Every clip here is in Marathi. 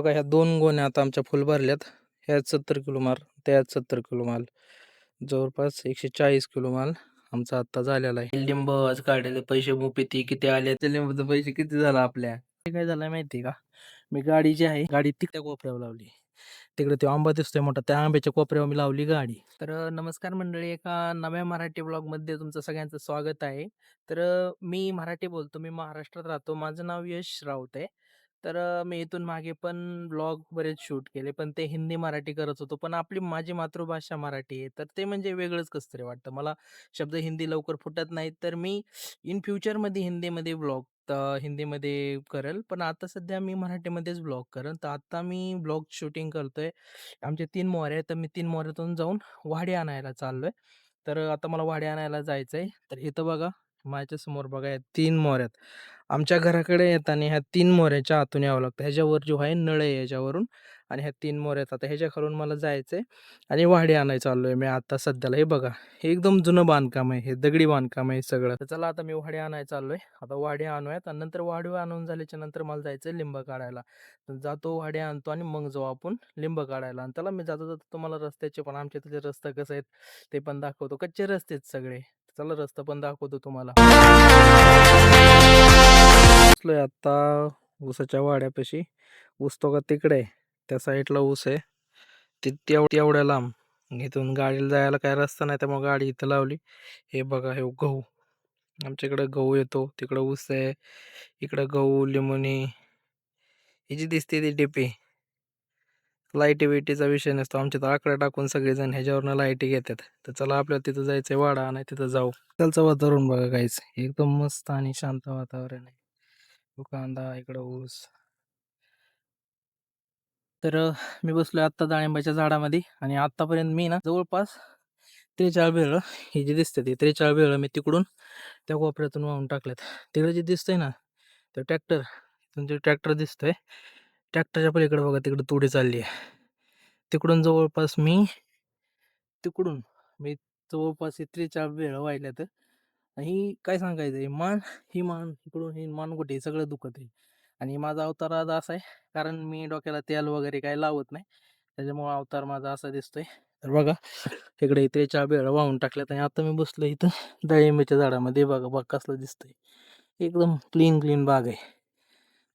बघा ह्या 2 गोण्या आता आमच्या फुल भरल्यात. ह्यात 70 किलो माल, त्यात 70 किलो माल. जवळपास 140 किलो माल आमचा आता झालेला आहे. लिंब आज काढलेले पैसे मोपिती किती आले, ते लिंबाचे पैसे किती झाला आपल्या. ते काय झालं माहिती का, मी गाडी जी आहे गाडी तिकडे कोपऱ्यावर लावली. तिकडे तो आंबा दिसतोय मोठा, त्या आंब्याच्या कोपऱ्यावर मी लावली गाडी. तर नमस्कार मंडळी, एका नव्या मराठी ब्लॉगमध्ये तुमचं सगळ्यांचं स्वागत आहे. तर मी मराठी बोलतो, मी महाराष्ट्रात राहतो, माझं नाव यश राऊत आहे. तर मी इथून मागे पण ब्लॉग बरेच शूट केले, पण ते हिंदी मराठी करत होतो. पण माझी मातृभाषा मराठी आहे, तर ते म्हणजे वेगळंच कसं तरी वाटतं मला. शब्द हिंदी लवकर फुटत नाहीत, तर मी इन फ्युचरमध्ये हिंदीमध्ये ब्लॉग हिंदीमध्ये करेल, पण आता सध्या मी मराठीमध्येच ब्लॉग करेन. तर आता मी ब्लॉग शूटिंग करतोय. आमचे 3 मोहरे आहेत, तर मी 3 मोहऱ्यातून जाऊन वाढे आणायला चाललोय. तर आता मला वाढे आणायला जायचंय. तर इथं बघा, माझ्या समोर बघा, या 3 मोहऱ्या. आमच्या घराकडे येताना ह्या 3 मोहऱ्याच्या आतून यावं लागतं. ह्याच्यावर जो आहे नळ आहे याच्यावरून, आणि ह्या 3 मोहऱ्या आहेत. आता ह्याच्या खालून मला जायचंय आणि वाढे आणायला चाललोय मी आता सध्याला. हे बघा, हे एकदम जुनं बांधकाम आहे, हे दगडी बांधकाम आहे सगळं. तर चला आता मी वाढे आणायला चाललोय. आता वाढे आणूयात आणि नंतर वाढे आणून झाल्याच्या नंतर मला जायचंय लिंब काढायला. तर जातो, वाढे आणतो आणि मग जाऊ आपण लिंब काढायला. आणि त्याला मी जाता जाता तुम्हाला रस्त्याचे पण, आमच्या तिथे रस्ता कसं आहेत ते पण दाखवतो. कच्चे रस्ते आहेत सगळे. चला रस्ता पण दाखवतो तुम्हाला. बसलोय आता ऊसाच्या वाड्यापाशी. ऊस तो का तिकडे आहे, त्या साईडला ऊस आहे. तेवढ्या लांब. इथून गाडीला जायला काय रस्ता नाही, त्यामुळे गाडी इथं लावली. हे बघा, हे गहू. आमच्याकडे गहू येतो, तिकडं ऊस आहे, इकडं गहू, लिंबुनी. ही जी दिसते ती टिपी. लाईटी बिटीचा विषय नसतो आमच्या, तर आकडा टाकून सगळेजण ह्याच्यावरनं लाईटी घेतात. तर चला आपल्याला तिथं जायचंय वाडा, नाही तिथं जाऊ. त्याचं वातावरण बघा काहीच, एकदम मस्त आणि शांत वातावरण आहे. कांदा, इकडं ऊस. तर मी बसलोय आत्ता डाळिंबाच्या झाडामध्ये, आणि आत्तापर्यंत मी ना जवळपास 43 बेरळं, हे जे दिसते ते 43 बेरळं मी तिकडून त्या कोपऱ्यातून वाहून टाकल्यात. तिकडे जे दिसतंय ना, ते ट्रॅक्टर, जे ट्रॅक्टर दिसतोय, ट्रॅक्टरच्या पलीकडे बघा, तिकडे तोडी चालली आहे. तिकडून जवळपास तिकडून मी जवळपास 43 बेरळं वाहिल्यात. ही काय सांगायचं, ही मान इकडून, ही मानगुटी सगळं दुखत आहे. आणि माझा अवतार आज असा आहे, कारण मी डोक्याला तेल वगैरे काही लावत नाही, त्याच्यामुळे अवतार माझा असा दिसतोय. तर बघा, इकडे 43 बेळा वाहून टाकल्यात आणि आता मी बसलो इथं डाळिंबाच्या झाडामध्ये. बघा बघ कसलं दिसतंय, एकदम क्लीन क्लीन बाग आहे.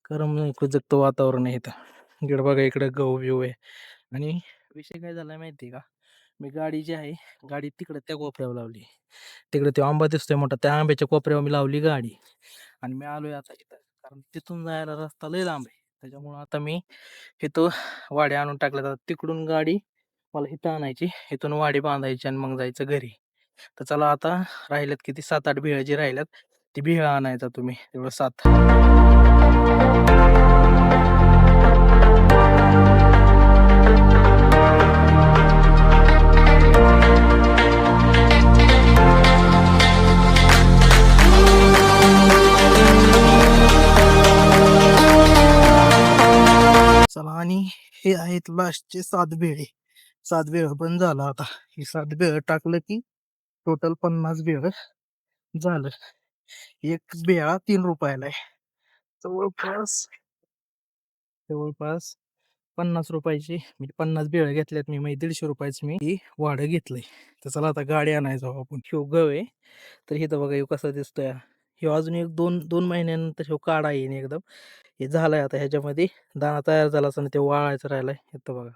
करमणूक जगतं वातावरण आहे इथं. इकडे बघा, इकडे गहू बिहू आहे. आणि विषय काय झाला माहिती का, मी गाडी जी आहे गाडी तिकडे त्या कोपऱ्यावर लावली. तिकडे तो आंबा दिसतोय मोठा, त्या आंब्याच्या कोपऱ्यावर मी लावली गाडी. आणि मी आलोय आता इथं, कारण तिथून जायला रस्ता लय लांब आहे. त्याच्यामुळं आता मी इथं वाडी आणून टाकल्या जातात. तिकडून गाडी मला इथं आणायची, इथून वाडी बांधायची आणि मग जायचं घरी. तर चला आता, राहिल्यात किती, 7-8 बिळ जी राहिल्यात, ती बिळ आणायचा तुम्ही, तेवढं 7. चला, आणि हे आहेत लास्टचे 7 बेळे. 7 बेळ पण झालं आता. ही 7 बेळ टाकलं की टोटल 50 बेळ झालं. एक बेळा 3 रुपयाला आहे. जवळपास जवळपास 50 रुपयाची, म्हणजे 50 बेळ घेतल्यात मी, म्हणजे 150 रुपयाचं मी ही वाढं घेतलंय. तर चला आता गाडी आणायचो आपण. ह्यो गव आहे. तर इथं बघा, ह्यो कसा दिसतोय. ह्यो अजून एक दोन दोन महिन्यानंतर ह्यो काढा येईन एकदम. हे झालंय आता, ह्याच्यामध्ये दाणा तयार झाला असं ते वाळायचं राहिलाय. इथं बघा,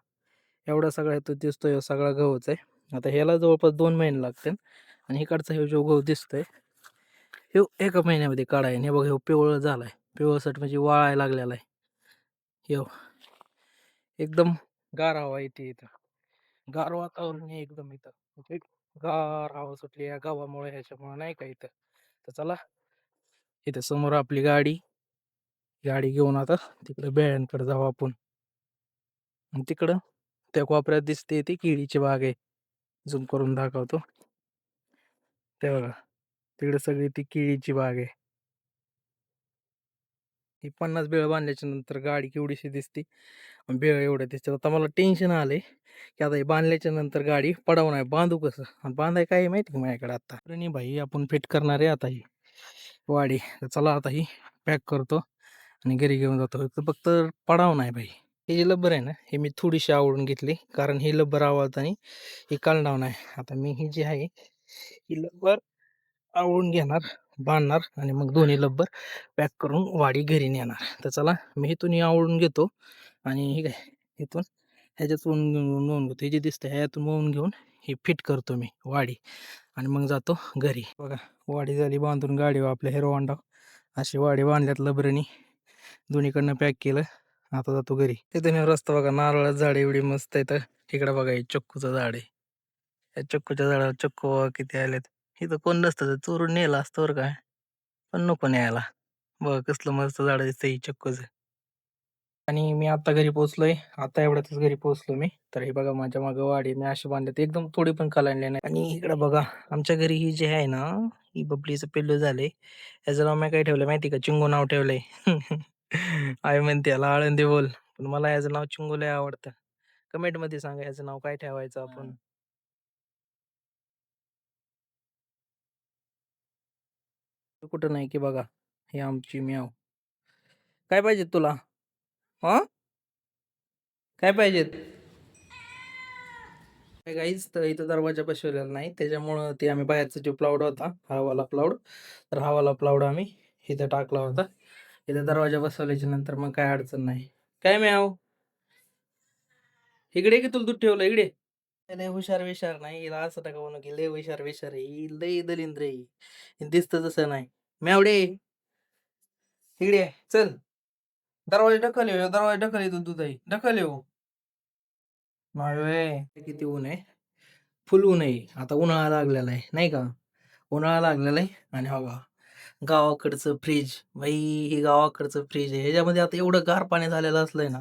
एवढा सगळा तो दिसतोय, ह्यो सगळा गहूच आहे. आता ह्याला जवळपास 2 महिने लागतील. आणि इकडचा ह्यो जो गहू दिसतोय, ह्यो 1 महिन्यामध्ये काढा येईन. हे बघा, ह्यो पिवळा झालाय, पिवळसट म्हणजे वाळायला लागलेला आहे. ह्यो एकदम गार हवा येते इथं, गार वातावरण आहे एकदम इथं, म्हणजे गार हवा सुटली या गावामुळे, ह्याच्यामुळे नाही का इथं. तर चला, इथं समोर आपली गाडी गाडी घेऊन आता तिकडे बेळ्यांकडे जाऊ आपण. आणि तिकडं त्या कोपऱ्यात दिसते ती केळीची बाग आहे. झूम करून दाखवतो, ते बघा, तिकडे सगळी ती केळीची बाग आहे. ही 50 बेळ बांधल्याच्या नंतर गाडी केवढीशी दिसते, बेळ एवढ्या दिसतात. आता मला टेन्शन आलंय की आता हे बांधल्याच्या नंतर गाडी पडावं नाही, बांधू कसं, आणि बांधाय काय आहे माहिती का माझ्याकडे आता. नाही भाई, आपण फिट करणार आहे आता ही वाडी. तर चला आता ही पॅक करतो आणि घरी घेऊन जातो. फक्त पडाव नाही भाई. हे जे लब्बर आहे ना, हे मी थोडीशी आवळून घेतली, कारण हे लब्बर आवळताना हे कालवण आहे. आता मी ही जी आहे, ही लब्बर आवळून घेणार, बांधणार आणि मग दोन्ही लब्बर पॅक करून वाडी घरी नेणार. तर चला मी इथून हे आवळून घेतो आणि हे काय इथून ह्याच्यातून मोवून घेतो. हे जे दिसतं ह्यातून मोवून घेऊन हे फिट करतो मी वाडी आणि मग जातो घरी. बघा वाडी झाली बांधून गाडीवर आपल्या हिरो होंडा. अशी वाडी बांधल्यात लबरनी, दोन्हीकडनं पॅक केलं. आता जातो घरी. तिथे रस्ता बघा, नारळाचं झाड एवढी मस्त आहे. तर इकडं बघा हे चिक्कूचं झाड आहे. या चिक्कूच्या झाडाला चिक्कू बघा किती आलेत. इथं कोण नसतं तर चोरून नेलं असतं बरं काय, पण नको न्यायला. बघा कसलं मस्त झाड दिसतंय हे चिक्कूचं. आणि मी आता घरी पोहोचलोय. आता एवढ्यातच घरी पोहोचलो मी. तर हे बघा माझ्या मागं वाडी मी अशी बांधल्यात, एकदम थोडी पण कलांडली नाही. आणि इकडं बघा आमच्या घरी ही जी आहे ना, ही बबलीचं पिल्लू झालंय. ह्याचं नाव मी काय ठेवलं माहिती का? चिंगू नाव ठेवलंय. आई म्हणते याला आळंदी बोल, पण मला याचं नाव चिंगू लय आवडतं. कमेंट मध्ये सांगा याचं नाव काय ठेवायचं आपण. कुठं नाही की बघा, हे आमची म्याव. काय पाहिजे तुला? हा काय पाहिजेत? काहीच तर इथं दरवाजा बसवलेला नाही, त्याच्यामुळं ते आम्ही बाहेरचा जो प्लाउड होता, हवाला प्लाउड, तर हवाला प्लाउड आम्ही इथं टाकला होता. इथं दरवाजा बसवल्याच्या नंतर मग काय अडचण नाही. काय म्याव, इकडे की तुला दूध ठेवलं इकडे. लय हुशार विशार नाही, हिला असं नका म्हणू की लय हुशार विशार आहे. ही लय दलिंद्र आहे. हे दिसतं तसं नाही. म्यावडे इकडे ये, चल. दरवाजा ढकल ह्यो, दरवाजा ढकल, इथून दूध आहे ढकल ह्यो. नाही व्हय. किती ऊन आहे, फुल ऊन आहे. आता उन्हाळा लागलेला आहे नाही का, उन्हाळा लागलेला आहे. आणि हो का गावाकडचं फ्रीज, भाई हे गावाकडचं फ्रीज आहे. ह्याच्यामध्ये आता एवढं गार पाणी झालेलं असलंय ना,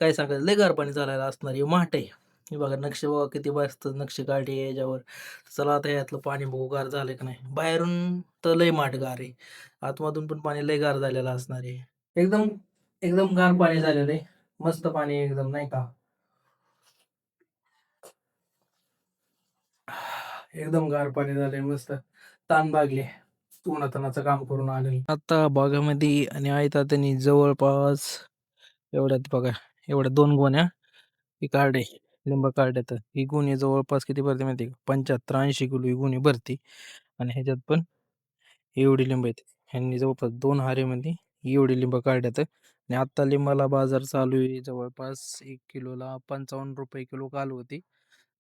काय सांगायचं, लय गार पाणी झालेलं असणार. हे माठ आहे. हे बघा नक्षी बघा किती मस्त नक्षी काढली आहे याच्यावर. चला आता यातलं पाणी बघू गार झालं की नाही. बाहेरून तर लय माठ गार आहे, आतमधून पण पाणी लय गार झालेलं असणार आहे. एकदम एकदम गार पाणी झालेलं आहे, मस्त पाणी एकदम नाही का. एकदम गार पाणी झालंय मस्त, ताण लागले उन्हातानाचं काम करून आलेलं. आता बागामध्ये आणि आहेत त्यांनी जवळपास एवढ्यात बघा, एवढ्या 2 गोण्या ही काढे, लिंब काढले. तर ही गुन्हे जवळपास किती भरते माहिती का, 75-80 किलो ही गुन्हे भरती. आणि ह्याच्यात पण एवढी लिंब आहेत. ह्यांनी जवळपास 2 हारीमध्ये एवढी लिंब काढल्यात. आणि आत्ता लिंबाला बाजार चालू आहे जवळपास 1 किलोला 55 रुपये किलो काल होती.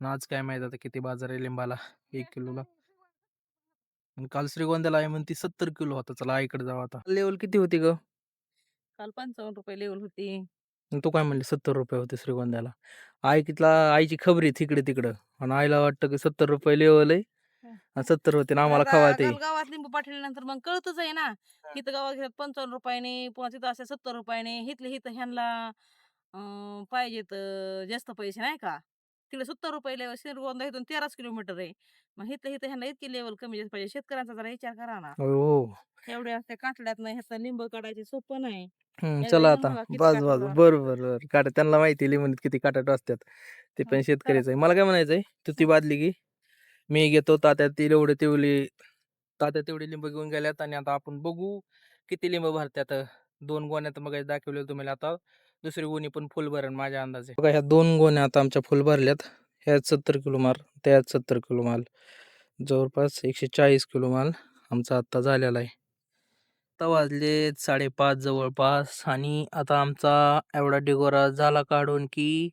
आणि आज काय माहित आता किती बाजार आहे लिंबाला 1 किलोला. आणि काल श्रीगोंद्याला आहे म्हणती 70 किलो होता. चला आईकडे जाऊ आता. लेवल किती होती ग? काल 55 रुपये लेवल होती. आणि तू काय म्हणली 70 रुपये होते श्रीगोंद्याला. आई कितला आईची खबरी तिकडे तिकडं, आणि आईला वाटतं की 70 रुपये लेवल आहे हं. आणि 70 होते आणि आम्हाला आता खवाते. काल गावात लिंबू पाठवल्यानंतर मग कळतच आहे ना. इथं गावात घेतात 55 रुपयाने, पुन्हा तिथं असे 70 रुपयाने. हिथले हिथं ह्यांना पाहिजेत जास्त पैसे नाही का. तिकडे 70 रुपये लेवल, श्रीगोंदा इथून 13 किलोमीटर आहे. मग हिथं हिथं ह्यांना इतकी लेवल कमी जास्त पाहिजे. शेतकऱ्यांचा जरा विचार करा ना. हो. एवढ्या त्या काठड्यात नाही ह्याचं लिंब काढायचे सोपं नाही. एकदा चला येऊन आता बघा किती बस काठड बस, असतात. बरोबर बरोबर काटा त्यांना माहिती लिमिट किती काटा असतात. ते पण चला. शेतकरीच आहे. मला काय म्हणायचंय, तू ती बादली की मी घेतो तात्या ती एवढी तेवढी, तात्या तेवढी लिंब घेऊन गेल्यात. आणि आता आपण बघू किती लिंब भरत्यात. 2 गोण्यात मग दाखवलेलं तुम्हाला. आता दुसरी गोणी पण फुल भरण माझ्या अंदाजे. बघा ह्या 2 गोण्या आता आमच्या फुल भरल्यात. ह्यात 70 किलो माल, त्यात 70 किलो माल, जवळपास 140 किलो माल आमचा आत्ता झालेला आहे. आता वाजलेत 5:30 जवळपास. आणि आता आमचा एवढा ढिगोरा झाला काढून की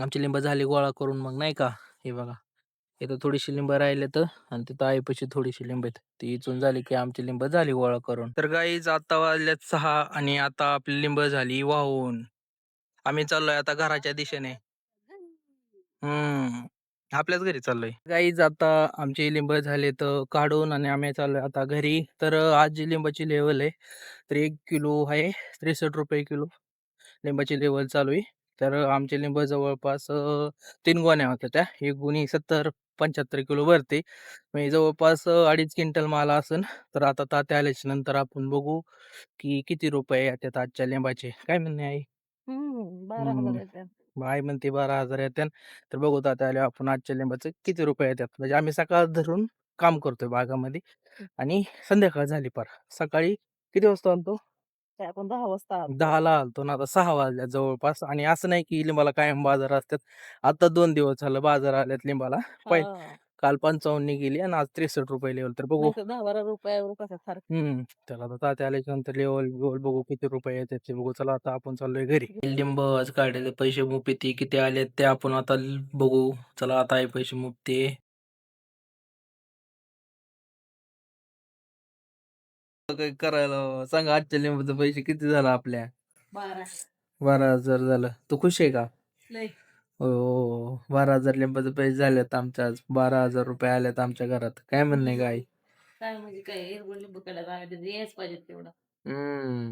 आमची लिंब झाली गोळा करून. मग नाही का, हे बघा इथं थोडीशी लिंब राहिले तर, आणि तिथं आईपाशी थोडीशी लिंब आहेत. ती इचून झाली की आमची लिंब झाली गोळा करून. तर गाईज आता वाजल्यात 6 आणि आता आपली लिंब झाली वाहून. आम्ही चाललोय आता घराच्या दिशेने. हम्म आपल्याच घरी चाललोय. गाईज आता आमची लिंब झाले तर काढून आणि आम्ही चाललोय आता घरी. तर आज जी लिंबाची लेवल आहे, तर 1 किलो आहे 63 रुपये किलो लिंबाची लेवल चालू आहे. तर आमचे लिंब जवळपास 3 गोण्या होत्या. त्या एक गुणी 70-75 किलो भरते. म्हणजे जवळपास 2.5 क्विंटल माल असन. तर आता तात्या आल्याच्या नंतर आपण बघू की किती रुपये येतात आजच्या लिंबाचे. काय म्हणणे आहे? 12,000 हम्म येतात. आई म्हणते 12,000 येतात. तर बघू तात्या आले आपण आजच्या लिंबाचे किती रुपये येतात. म्हणजे आम्ही सकाळ धरून काम करतोय बागामध्ये आणि संध्याकाळ झाली पार. सकाळी किती वाजता आणतो? काय आपण 10 वाजता आलतो. 10ला आलतो ना, आता 6 वाजल्या जवळपास आणि असं नाही की लिंबाला कायम बाजार असतात. आता 2 दिवस झालं बाजार आल्यात लिंबाला. हां. काल 55 गेली आणि आज ₹63 लेवल तर बघू. नाहीतर 10-12 रुपयावर कशात सारखं. चला आता तात्या आल्याच्या नंतर लेवल बघू किती रुपये येतात ते बघू. चला आता आपण चाललोय घरी. लिंब आज काढलेले पैसे मुपिती किती आलेत ते आपण आता बघू. चला आता हे पैसे मुपते. काय करायला सांगा, आजच्या लिंबाचे पैसे किती झालं आपल्या? 12 12,000 झालं. तू खुश आहे का? लय. हो, 12,000 लिंबाचे पैसे झालेत आमच्या आज. ₹12,000 आलेत आमच्या घरात. काय म्हणणं आहे काय? काय म्हणजे काय हिरवळ लिंबू काढायला यायच पाहिजे तेवढं. हम्म.